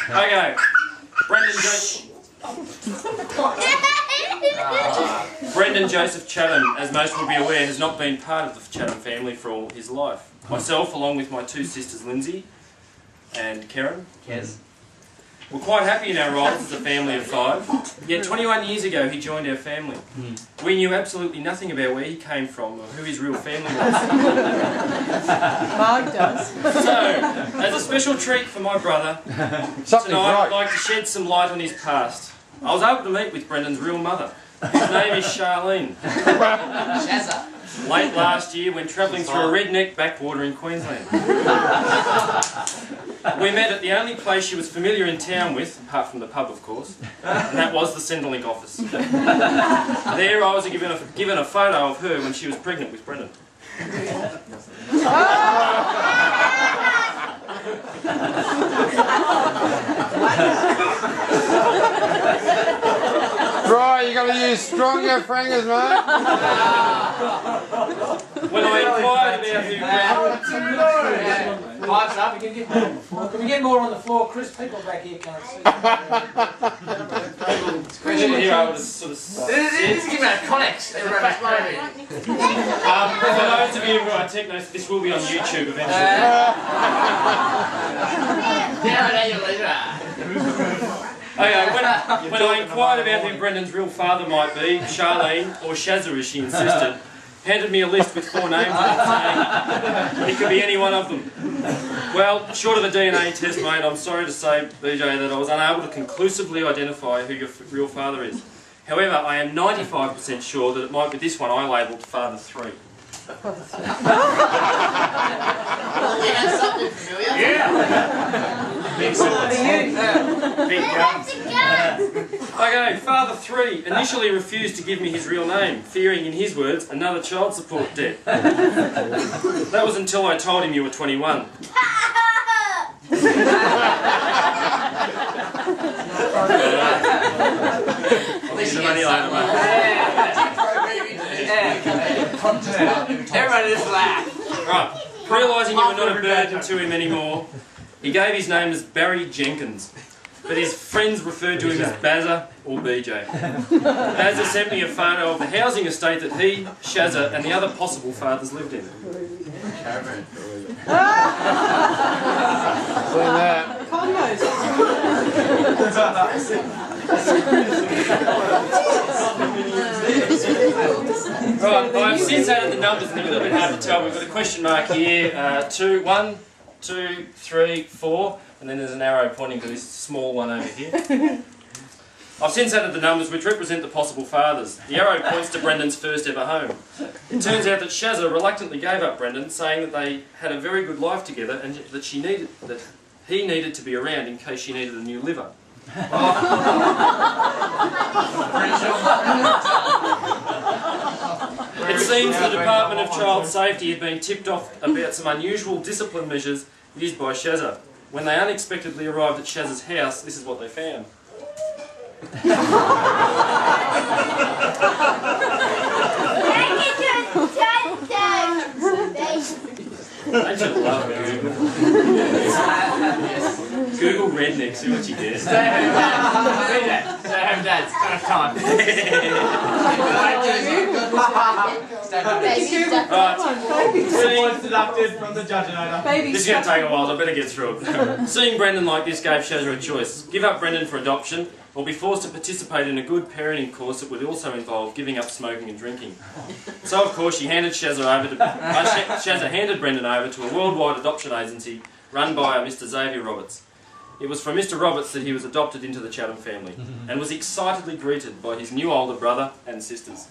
Okay. Brendan Joseph Chatham, as most will be aware, has not been part of the Chatham family for all his life. Myself, along with my two sisters Lindsay and Karen, we're quite happy in our roles as a family of 5. Yet 21 years ago he joined our family. We knew absolutely nothing about where he came from or who his real family was. Mark does. So, as a special treat for my brother, tonight I'd like to shed some light on his past. I was able to meet with Brendan's real mother, whose name is Charlene. Late last year when travelling through a redneck backwater in Queensland. We met at the only place she was familiar in town with, apart from the pub of course, and that was the Centrelink office. There I was given a photo of her when she was pregnant with Brendan. Right, you got to use stronger fingers, mate. When I inquired about who Pipes up, can we get more on the floor? Chris, people back here can't see. here I was sort of This is giving out connects. for those of you who are take notes, this will be on YouTube eventually. Okay, when I inquired about who Brendan's real father might be, Charlene, or Shazza as she insisted, handed me a list with 4 names on it saying it could be any one of them. Well, short of a DNA test, mate, I'm sorry to say, BJ, that I was unable to conclusively identify who your real father is. However, I am 95% sure that it might be this one I labelled Father 3. Something familiar? Yeah! Big guns. Okay, Father 3 initially refused to give me his real name, fearing, in his words, another child support debt. That was until I told him you were 21. Everybody just laugh. Right, realising you were not a burden to him anymore, he gave his name as Barry Jenkins, but his friends referred to him as Bazza or BJ. Bazza sent me a photo of the housing estate that he, Shazza, and the other possible fathers lived in. Right, I've since added the numbers and they're a little bit hard to tell. We've got a question mark here, 1, 2, 3, 4, and then there's an arrow pointing to this small one over here. I've since added the numbers which represent the possible fathers. The arrow points to Brendan's first ever home. It turns out that Shazza reluctantly gave up Brendan, saying that they had a very good life together and that he needed to be around in case she needed a new liver. It seems the Department of Child Safety had been tipped off about some unusual discipline measures used by Shazza. When they unexpectedly arrived at Shazza's house, this is what they found. I just love Google. Google redneck, see what you get. Stay home, Dad. It's kind of time. Points deducted from the judginator. This is going to take a while, so I better get through it. Seeing Brendan like this gave Shazza a choice. Give up Brendan for adoption, or be forced to participate in a good parenting course that would also involve giving up smoking and drinking. So of course she handed Shazza handed Brendan over to a worldwide adoption agency run by a Mr. Xavier Roberts. It was from Mr. Roberts that he was adopted into the Chatham family and was excitedly greeted by his new older brother and sisters.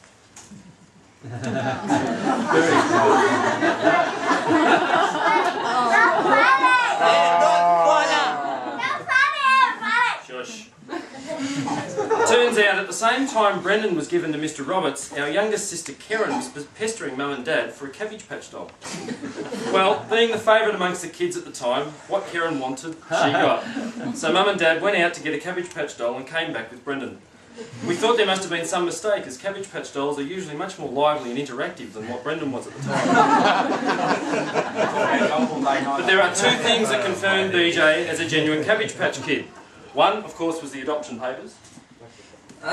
Shush. Turns out at the same time Brendan was given to Mr. Roberts, our youngest sister Karen was pestering Mum and Dad for a Cabbage Patch doll. Well, being the favourite amongst the kids at the time, what Karen wanted, she got. So Mum and Dad went out to get a Cabbage Patch doll and came back with Brendan. We thought there must have been some mistake, as Cabbage Patch dolls are usually much more lively and interactive than what Brendan was at the time. But there are 2 things that confirm BJ as a genuine Cabbage Patch kid. One, of course, was the adoption papers. You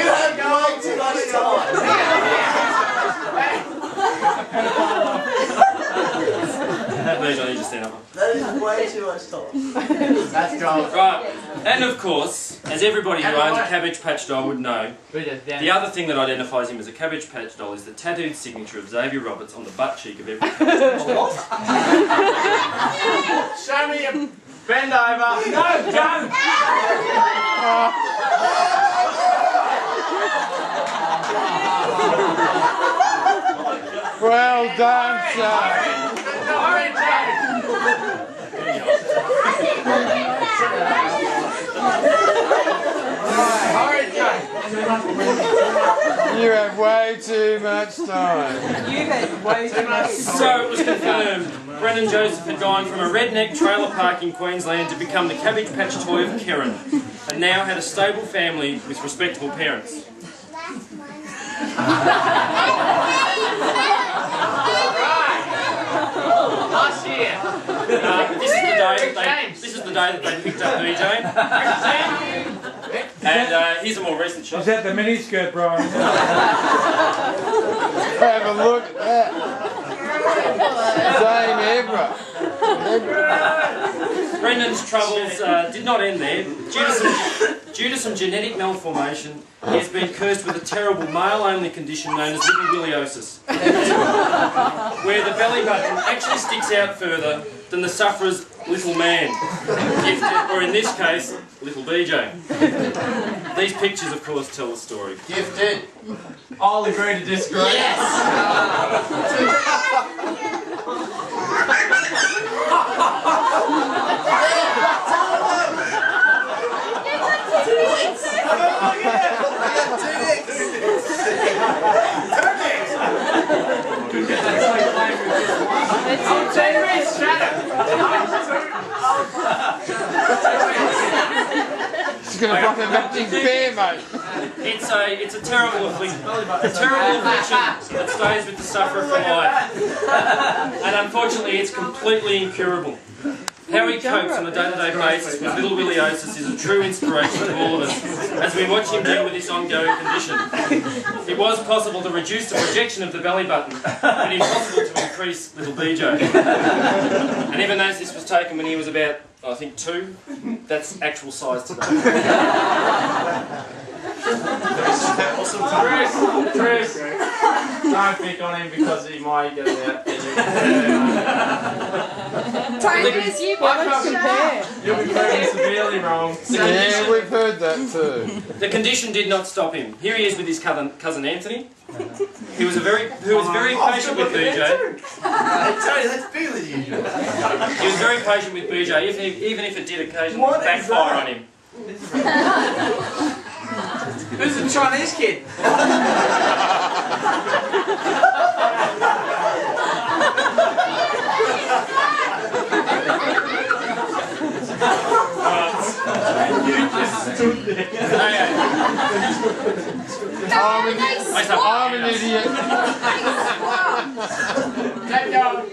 have way too much time. Bijan, you just stand up. That is way too much time. That's gold. Right, and of course, as everybody who owns a Cabbage Patch doll would know, the other thing that identifies him as a Cabbage Patch doll is the tattooed signature of Xavier Roberts on the butt cheek of every What? Show me your bend over. No, don't. Well done, son. You have way too much time. You've had way too much. So it was confirmed, Brendan Joseph had gone from a redneck trailer park in Queensland to become the Cabbage Patch toy of Keren, and now had a stable family with respectable parents. Last year. This is the day that they picked up BJ. And here's a more recent shot. Is that the miniskirt, Brian? Have a look at that. Same Ebra. Brendan's troubles did not end there. Due to some genetic malformation, he has been cursed with a terrible male-only condition known as little williosis, where the belly button actually sticks out further than the sufferer's little man, gifted, or in this case, little BJ. These pictures, of course, tell the story. Gifted. I'll agree to disagree. She's going to buy a matching bear, mate. It's a terrible affliction that stays with the sufferer for life. And unfortunately, it's completely incurable. How he copes on a day-to-day basis with little williosis is a true inspiration to all of us as we watch him deal with this ongoing condition. It was possible to reduce the projection of the belly button, but impossible to increase little BJ. And even though this was taken when he was about, I think, 2, that's actual size today. Chris, don't pick on him because he might get out. Timeless, you both compare. You'll be proven severely wrong. Yeah, we've heard that too. The condition did not stop him. Here he is with his cousin Anthony, who was very patient with BJ. That's bigger than usual. He was very patient with BJ, even if it did occasionally backfire on him. Who's the Chinese kid? You just stood there. I'm an idiot.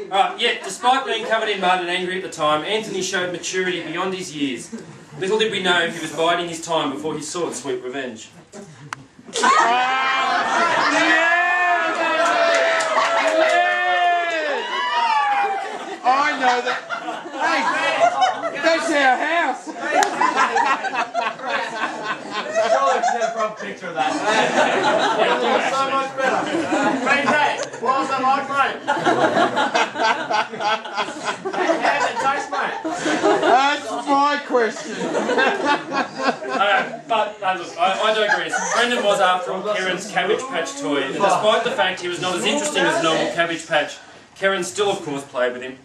Right, yet, despite being covered in mud and angry at the time, Anthony showed maturity beyond his years. Little did we know he was biding his time before he sought sweet revenge. I know that. Hey, that's our house. Surely we get a proper picture of that. So much better. BJ, what was that like, mate? How did it taste, mate? That's my question. Look, I digress. Brendan was, after all, Keren's Cabbage Patch toy, and despite the fact he was not as interesting as a normal Cabbage Patch, Keren still, of course, played with him.